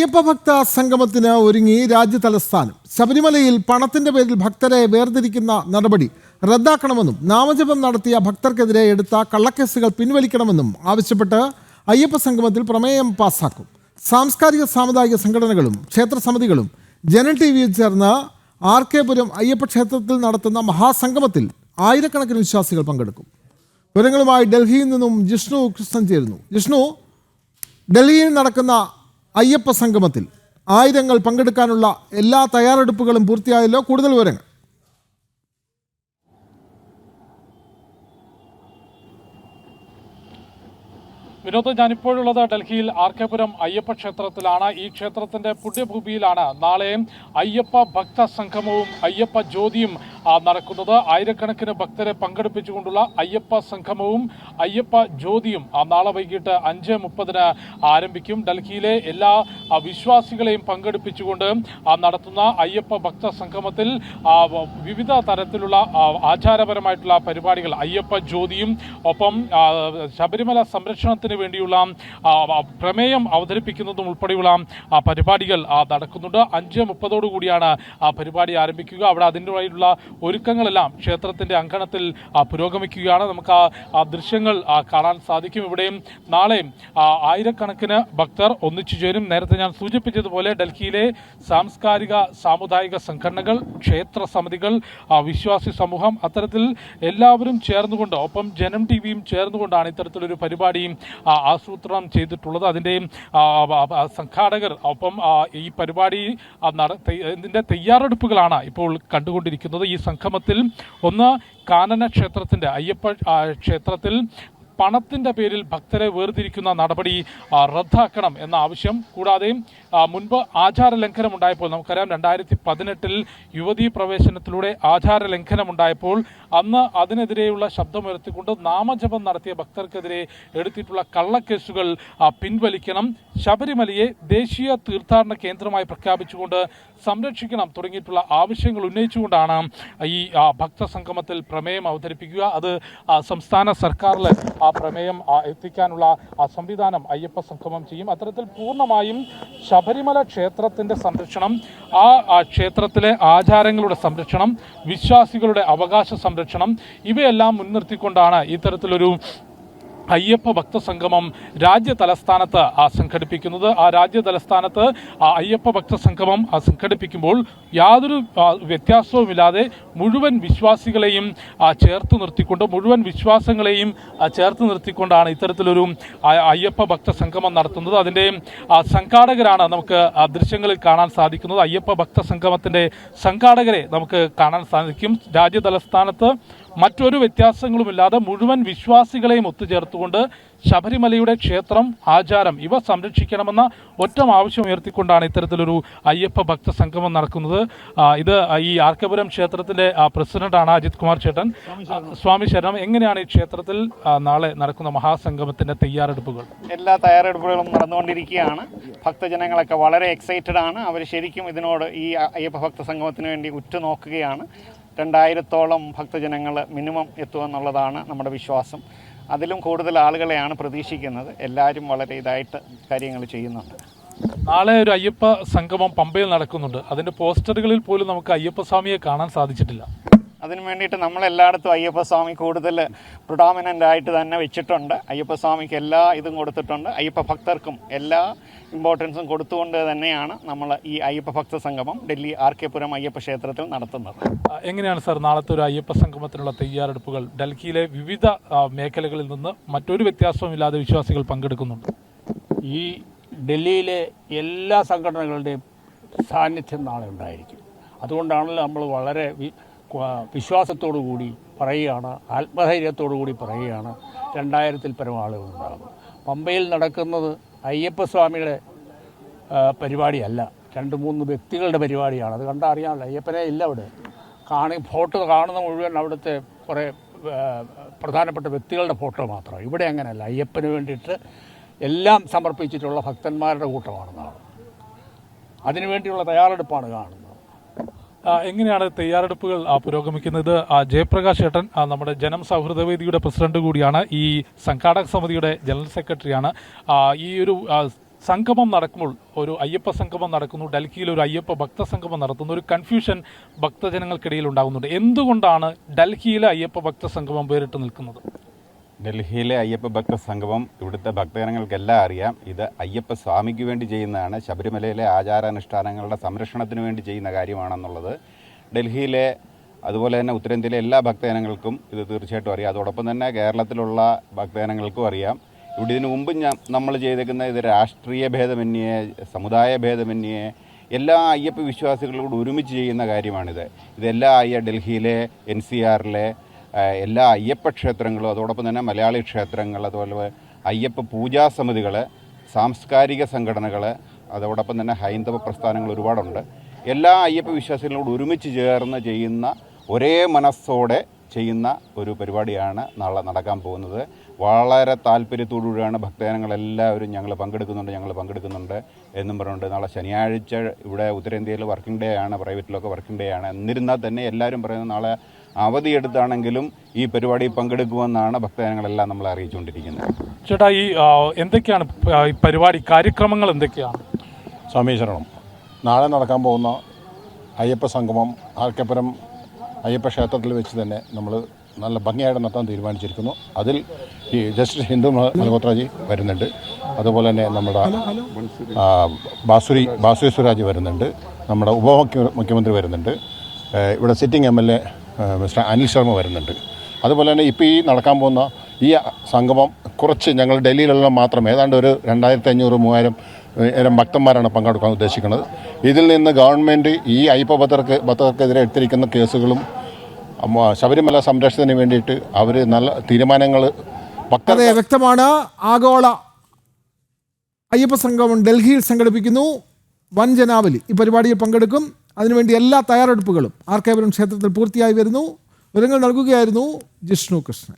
അയ്യപ്പ ഭക്ത സംഗമത്തിന് ഒരുങ്ങി രാജ്യതലസ്ഥാനം. ശബരിമലയിൽ പണത്തിന്റെ പേരിൽ ഭക്തരെ വേർതിരിക്കുന്ന നടപടി റദ്ദാക്കണമെന്നും നാമജപം നടത്തിയ ഭക്തർക്കെതിരെ എടുത്ത കള്ളക്കേസുകൾ പിൻവലിക്കണമെന്നും ആവശ്യപ്പെട്ട് അയ്യപ്പ സംഗമത്തിൽ പ്രമേയം പാസാക്കും. സാംസ്കാരിക സാമുദായിക സംഘടനകളും ക്ഷേത്രസമിതികളും ജനൻ ടിവിയും ചേർന്ന് RK പുരം അയ്യപ്പ ക്ഷേത്രത്തിൽ നടത്തുന്ന മഹാസംഗമത്തിൽ ആയിരക്കണക്കിന് വിശ്വാസികൾ പങ്കെടുക്കും. വിവരങ്ങളുമായി ഡൽഹിയിൽ നിന്നും ജിഷ്ണു കൃഷ്ണൻ ചേരുന്നു. ജിഷ്ണു, ഡൽഹിയിൽ നടക്കുന്ന അയ്യപ്പ സംഗമത്തിൽ ആയിരങ്ങൾ പങ്കെടുക്കാനുള്ള എല്ലാ തയ്യാറെടുപ്പുകളും പൂർത്തിയായല്ലോ? കൂടുതൽ വിവരങ്ങൾ. വിനോദ്, ഞാനിപ്പോഴുള്ളത് ഡൽഹിയിൽ RK പുരം അയ്യപ്പ ക്ഷേത്രത്തിലാണ്. ഈ ക്ഷേത്രത്തിന്റെ പുണ്യഭൂമിയിലാണ് നാളെ അയ്യപ്പ ഭക്ത സംഗമവും അയ്യപ്പ ജ്യോതിയും നടക്കുന്നത്. ആയിരക്കണക്കിന് ഭക്തരെ പങ്കെടുപ്പിച്ചുകൊണ്ടുള്ള അയ്യപ്പ സംഗമവും അയ്യപ്പ ജ്യോതിയും നാളെ വൈകിട്ട് 5:30 ആരംഭിക്കും. ഡൽഹിയിലെ എല്ലാ വിശ്വാസികളെയും പങ്കെടുപ്പിച്ചുകൊണ്ട് നടത്തുന്ന അയ്യപ്പ ഭക്ത സംഗമത്തിൽ വിവിധ തരത്തിലുള്ള ആചാരപരമായിട്ടുള്ള പരിപാടികൾ, അയ്യപ്പ ജ്യോതിയും ഒപ്പം ശബരിമല സംരക്ഷണത്തിന് വേണ്ടിയുള്ള പ്രമേയം അവതരിപ്പിക്കുന്നതും ഉൾപ്പെടെയുള്ള പരിപാടികൾ നടക്കുന്നുണ്ട്. 5:30 കൂടിയാണ് പരിപാടി ആരംഭിക്കുക. അവിടെ അതിൻ്റെതായിട്ടുള്ള ഒരുക്കങ്ങളെല്ലാം ക്ഷേത്രത്തിന്റെ അങ്കണത്തിൽ പുരോഗമിക്കുകയാണ്. നമുക്ക് ആ ദൃശ്യങ്ങൾ കാണാൻ സാധിക്കും. ഇവിടെയും നാളെ ആയിരക്കണക്കിന് ഭക്തർ ഒന്നിച്ചു ചേരും. നേരത്തെ ഞാൻ സൂചിപ്പിച്ചതുപോലെ ഡൽഹിയിലെ സാംസ്കാരിക സാമുദായിക സംഘടനകൾ, ക്ഷേത്ര സമിതികൾ, വിശ്വാസി സമൂഹം, അത്തരത്തിൽ എല്ലാവരും ചേർന്നുകൊണ്ട്, ഒപ്പം ജനം ടിവിയും ചേർന്നുകൊണ്ടാണ് ഇത്തരത്തിലൊരു പരിപാടിയും ആസൂത്രണം ചെയ്തിട്ടുള്ളത്. അതിൻ്റെ സംഘാടകർ ഒപ്പം ഈ പരിപാടി ഇതിൻ്റെ തയ്യാറെടുപ്പുകളാണ് ഇപ്പോൾ കണ്ടുകൊണ്ടിരിക്കുന്നത്. ഈ സംഗമത്തിൽ ഒന്ന്, കാനന ക്ഷേത്രത്തിൻ്റെ അയ്യപ്പ ക്ഷേത്രത്തിൽ പണത്തിൻ്റെ പേരിൽ ഭക്തരെ വേർതിരിക്കുന്ന നടപടി റദ്ദാക്കണം എന്ന ആവശ്യം. കൂടാതെ മുൻപ് ആചാര ലംഘനം ഉണ്ടായപ്പോൾ, നമുക്കറിയാം 2018 യുവതീ പ്രവേശനത്തിലൂടെ ആചാര ലംഘനം ഉണ്ടായപ്പോൾ അന്ന് അതിനെതിരെയുള്ള ശബ്ദമുയർത്തിക്കൊണ്ട് നാമജപം നടത്തിയ ഭക്തർക്കെതിരെ എടുത്തിട്ടുള്ള കള്ളക്കേസുകൾ പിൻവലിക്കണം, ശബരിമലയെ ദേശീയ തീർത്ഥാടന കേന്ദ്രമായി പ്രഖ്യാപിച്ചുകൊണ്ട് സംരക്ഷിക്കണം തുടങ്ങിയിട്ടുള്ള ആവശ്യങ്ങൾ ഉന്നയിച്ചുകൊണ്ടാണ് ഈ ഭക്തസംഗമത്തിൽ പ്രമേയം അവതരിപ്പിക്കുക. അത് സംസ്ഥാന സർക്കാരിൽ ആ പ്രമേയം എത്തിക്കാനുള്ള സംവിധാനം അയ്യപ്പ സംഗമം ചെയ്യും. അത്തരത്തിൽ പൂർണ്ണമായും ശബരിമല ക്ഷേത്രത്തിന്റെ സംരക്ഷണം, ആ ക്ഷേത്രത്തിലെ ആചാരങ്ങളുടെ സംരക്ഷണം, വിശ്വാസികളുടെ അവകാശ സംരക്ഷണം, ഇവയെല്ലാം മുൻനിർത്തിക്കൊണ്ടാണ് ഇത്തരത്തിലൊരു അയ്യപ്പ ഭക്ത സംഗമം രാജ്യ തലസ്ഥാനത്ത് സംഘടിപ്പിക്കുന്നത്. ആ രാജ്യ തലസ്ഥാനത്ത് അയ്യപ്പ ഭക്ത സംഗമം സംഘടിപ്പിക്കുമ്പോൾ യാതൊരു വ്യത്യാസവുമില്ലാതെ മുഴുവൻ വിശ്വാസികളെയും ചേർത്ത് നിർത്തിക്കൊണ്ട്, മുഴുവൻ വിശ്വാസങ്ങളെയും ചേർത്ത് നിർത്തിക്കൊണ്ടാണ് ഇത്തരത്തിലൊരു അയ്യപ്പ ഭക്ത സംഗമം നടത്തുന്നത്. അതിൻ്റെ സംഘാടകരാണ് നമുക്ക് ദൃശ്യങ്ങളിൽ കാണാൻ സാധിക്കുന്നത്. അയ്യപ്പ ഭക്ത സംഗമത്തിൻ്റെ സംഘാടകരെ നമുക്ക് കാണാൻ സാധിക്കും. രാജ്യ തലസ്ഥാനത്ത് മറ്റൊരു വ്യത്യാസങ്ങളുമില്ലാതെ മുഴുവൻ വിശ്വാസികളെയും ഒത്തുചേർത്തുകൊണ്ട് ശബരിമലയുടെ ക്ഷേത്രം, ആചാരം ഇവ സംരക്ഷിക്കണമെന്ന ഒറ്റ ആവശ്യം ഉയർത്തിക്കൊണ്ടാണ് ഇത്തരത്തിലൊരു അയ്യപ്പ ഭക്ത സംഗമം നടക്കുന്നത്. ഇത് ഈ RK പുരം ക്ഷേത്രത്തിൻ്റെ പ്രസിഡന്റാണ് അജിത് കുമാർ ചേട്ടൻ. സ്വാമി ശരണം, എങ്ങനെയാണ് ഈ ക്ഷേത്രത്തിൽ നാളെ നടക്കുന്ന മഹാസംഗമത്തിന്റെ തയ്യാറെടുപ്പുകൾ? എല്ലാ തയ്യാറെടുപ്പുകളും നടന്നുകൊണ്ടിരിക്കുകയാണ്. ഭക്തജനങ്ങളൊക്കെ വളരെ എക്സൈറ്റഡ് ആണ്. അവർ ശരിക്കും ഇതിനോട്, ഈ അയ്യപ്പ ഭക്ത സംഗമത്തിന് വേണ്ടി ഉറ്റുനോക്കുകയാണ്. 2000-ഓളം ഭക്തജനങ്ങൾ മിനിമം എത്തുമെന്നുള്ളതാണ് നമ്മുടെ വിശ്വാസം. അതിലും കൂടുതൽ ആളുകളെയാണ് പ്രതീക്ഷിക്കുന്നത്. എല്ലാവരും വളരെ ഇതായിട്ട് കാര്യങ്ങൾ ചെയ്യുന്നുണ്ട്. നാളെ ഒരു അയ്യപ്പ സംഗമം പമ്പയിൽ നടക്കുന്നുണ്ട്. അതിൻ്റെ പോസ്റ്ററുകളിൽ പോലും നമുക്ക് അയ്യപ്പസ്വാമിയെ കാണാൻ സാധിച്ചിട്ടില്ല. അതിനു വേണ്ടിയിട്ട് നമ്മളെല്ലായിടത്തും അയ്യപ്പസ്വാമി കൂടുതൽ പ്രൊഡോമിനൻ്റ് ആയിട്ട് തന്നെ വെച്ചിട്ടുണ്ട്. അയ്യപ്പസ്വാമിക്ക് എല്ലാ ഇതും കൊടുത്തിട്ടുണ്ട്. അയ്യപ്പ ഭക്തർക്കും എല്ലാ ഇമ്പോർട്ടൻസും കൊടുത്തുകൊണ്ട് തന്നെയാണ് നമ്മൾ ഈ അയ്യപ്പ ഭക്ത സംഗമം ഡൽഹി RK പുരം അയ്യപ്പ ക്ഷേത്രത്തിൽ നടത്തുന്നത്. എങ്ങനെയാണ് സാർ നാളത്തെ ഒരു അയ്യപ്പ സംഗമത്തിനുള്ള തയ്യാറെടുപ്പുകൾ? ഡൽഹിയിലെ വിവിധ മേഖലകളിൽ നിന്ന് മറ്റൊരു വ്യത്യാസവുമില്ലാതെ വിശ്വാസികൾ പങ്കെടുക്കുന്നുണ്ട്. ഈ ഡൽഹിയിലെ എല്ലാ സംഘടനകളുടെയും സാന്നിധ്യം നാളെ ഉണ്ടായിരിക്കും. അതുകൊണ്ടാണല്ലോ നമ്മൾ വളരെ വിശ്വാസത്തോടു കൂടി പറയുകയാണ്, ആത്മധൈര്യത്തോടു കൂടി പറയുകയാണ് 2000-ൽ പരം ആളുകളുണ്ടാകും. പമ്പയിൽ നടക്കുന്നത് അയ്യപ്പസ്വാമിയുടെ പരിപാടിയല്ല, 2-3 വ്യക്തികളുടെ പരിപാടിയാണ്. അത് കണ്ടാൽ അറിയാമല്ലോ, അയ്യപ്പനെ ഇല്ല അവിടെ. ഫോട്ടോ കാണുന്ന മുഴുവൻ അവിടുത്തെ കുറേ പ്രധാനപ്പെട്ട വ്യക്തികളുടെ ഫോട്ടോ മാത്രമാണ്. ഇവിടെ അങ്ങനെയല്ല, അയ്യപ്പന് വേണ്ടിയിട്ട് എല്ലാം സമർപ്പിച്ചിട്ടുള്ള ഭക്തന്മാരുടെ കൂട്ടമാണ് നാളെ. അതിനുവേണ്ടിയുള്ള തയ്യാറെടുപ്പാണ് കാണുന്നത്. എങ്ങനെയാണ് തയ്യാറെടുപ്പുകൾ പുരോഗമിക്കുന്നത്? ജയപ്രകാശ് ചേട്ടൻ നമ്മുടെ ജനം സൗഹൃദവേദിയുടെ പ്രസിഡന്റ് കൂടിയാണ്, ഈ സംഘാടക സമിതിയുടെ ജനറൽ സെക്രട്ടറിയാണ്. ഈ ഒരു സംഗമം നടക്കുമ്പോൾ, ഒരു അയ്യപ്പ സംഗമം നടക്കുന്നു, ഡൽഹിയിൽ ഒരു അയ്യപ്പ ഭക്ത സംഗമം നടത്തുന്നു, ഒരു കൺഫ്യൂഷൻ ഭക്തജനങ്ങൾക്കിടയിൽ ഉണ്ടാകുന്നുണ്ട്. എന്തുകൊണ്ടാണ് ഡൽഹിയിലെ അയ്യപ്പ ഭക്ത സംഗമം വേറിട്ട് നിൽക്കുന്നത്? ഡൽഹിയിലെ അയ്യപ്പ ഭക്ത സംഗമം ഇവിടുത്തെ ഭക്തജനങ്ങൾക്കെല്ലാം അറിയാം. ഇത് അയ്യപ്പ സ്വാമിക്ക് വേണ്ടി ചെയ്യുന്നതാണ്. ശബരിമലയിലെ ആചാരാനുഷ്ഠാനങ്ങളുടെ സംരക്ഷണത്തിന് വേണ്ടി ചെയ്യുന്ന കാര്യമാണെന്നുള്ളത് ഡൽഹിയിലെ അതുപോലെ തന്നെ ഉത്തരേന്ത്യയിലെ എല്ലാ ഭക്തജനങ്ങൾക്കും ഇത് തീർച്ചയായിട്ടും അറിയാം. അതോടൊപ്പം തന്നെ കേരളത്തിലുള്ള ഭക്തജനങ്ങൾക്കും അറിയാം. ഇവിടെ ഇതിനു മുമ്പ് നമ്മൾ ചെയ്തേക്കുന്ന ഇത് രാഷ്ട്രീയ ഭേദമന്യേ, സമുദായ ഭേദമന്യേ എല്ലാ അയ്യപ്പ വിശ്വാസികളോട് ഒരുമിച്ച് ചെയ്യുന്ന കാര്യമാണിത്. ഇതെല്ലാ ഡൽഹിയിലെ NCRലെ എല്ലാ അയ്യപ്പ ക്ഷേത്രങ്ങളും, അതോടൊപ്പം തന്നെ മലയാളി ക്ഷേത്രങ്ങൾ, അതുപോലെ അയ്യപ്പ പൂജാ സമിതികൾ, സാംസ്കാരിക സംഘടനകൾ, അതോടൊപ്പം തന്നെ ഹൈന്ദവ പ്രസ്ഥാനങ്ങൾ ഒരുപാടുണ്ട്. എല്ലാ അയ്യപ്പ വിശ്വാസികളോട് ഒരുമിച്ച് ചേർന്ന് ചെയ്യുന്ന, ഒരേ മനസ്സോടെ ചെയ്യുന്ന ഒരു പരിപാടിയാണ് നാളെ നടക്കാൻ പോകുന്നത്. വളരെ താല്പര്യത്തോടുകൂടിയാണ് ഭക്തജനങ്ങളെല്ലാവരും ഞങ്ങൾ പങ്കെടുക്കുന്നുണ്ട് എന്നും പറഞ്ഞുകൊണ്ട് നാളെ ശനിയാഴ്ച ഇവിടെ ഉത്തരേന്ത്യയിൽ വർക്കിംഗ് ഡേ ആണ്, പ്രൈവറ്റിലൊക്കെ വർക്കിംഗ് ഡേ ആണ്. എന്നിരുന്നാൽ തന്നെ എല്ലാവരും പറയുന്നത് നാളെ അവധിയെടുത്താണെങ്കിലും ഈ പരിപാടി പങ്കെടുക്കുമെന്നാണ് ഭക്തജനങ്ങളെല്ലാം നമ്മളെ അറിയിച്ചുകൊണ്ടിരിക്കുന്നത്. ചേട്ടാ, ഈ എന്തൊക്കെയാണ് ഈ പരിപാടി കാര്യക്രമങ്ങൾ എന്തൊക്കെയാണ്? സ്വാമി ശരണം. നാളെ നടക്കാൻ പോകുന്ന അയ്യപ്പ സംഗമം ആർക്കപ്പുരം അയ്യപ്പ ക്ഷേത്രത്തിൽ വെച്ച് തന്നെ നമ്മൾ നല്ല ഭംഗിയായിട്ട് നടത്താൻ തീരുമാനിച്ചിരിക്കുന്നു. അതിൽ ഈ ജസ്റ്റിസ് ഹിന്ദു മൽഹോത്രജി വരുന്നുണ്ട്, അതുപോലെ തന്നെ നമ്മുടെ ബാസുരി സ്വരാജ് വരുന്നുണ്ട്, നമ്മുടെ മുഖ്യമന്ത്രി വരുന്നുണ്ട്, ഇവിടെ sitting MLA mister Anil Sharma വരുന്നുണ്ട്. അതുപോലെ തന്നെ ഇപ്പോൾ ഈ നടക്കാൻ പോകുന്ന ഈ സംഗമം കുറച്ച് ഞങ്ങൾ ഡൽഹിയിലെല്ലാം മാത്രം ഏതാണ്ട് ഒരു 2500-3000 ഭക്തന്മാരാണ് പങ്കെടുക്കാൻ ഉദ്ദേശിക്കുന്നത്. ഇതിൽ നിന്ന് ഗവൺമെൻറ് ഈ അയ്യപ്പ ഭക്തർക്കെതിരെ എടുത്തിരിക്കുന്ന കേസുകളും ശബരിമല സംരക്ഷണത്തിന് വേണ്ടിയിട്ട് അവർ നല്ല തീരുമാനങ്ങൾ അതെ, വ്യക്തമാണ്. ആഗോള അയ്യപ്പ സംഗമം ഡൽഹിയിൽ സംഘടിപ്പിക്കുന്നു. വൻ ജനാവലി ഈ പരിപാടിയിൽ പങ്കെടുക്കും. അതിനുവേണ്ടി എല്ലാ തയ്യാറെടുപ്പുകളും ആർക്കേപുരം ക്ഷേത്രത്തിൽ പൂർത്തിയായി വരുന്നു. വിവരങ്ങൾ നൽകുകയായിരുന്നു ജിഷ്ണു കൃഷ്ണൻ.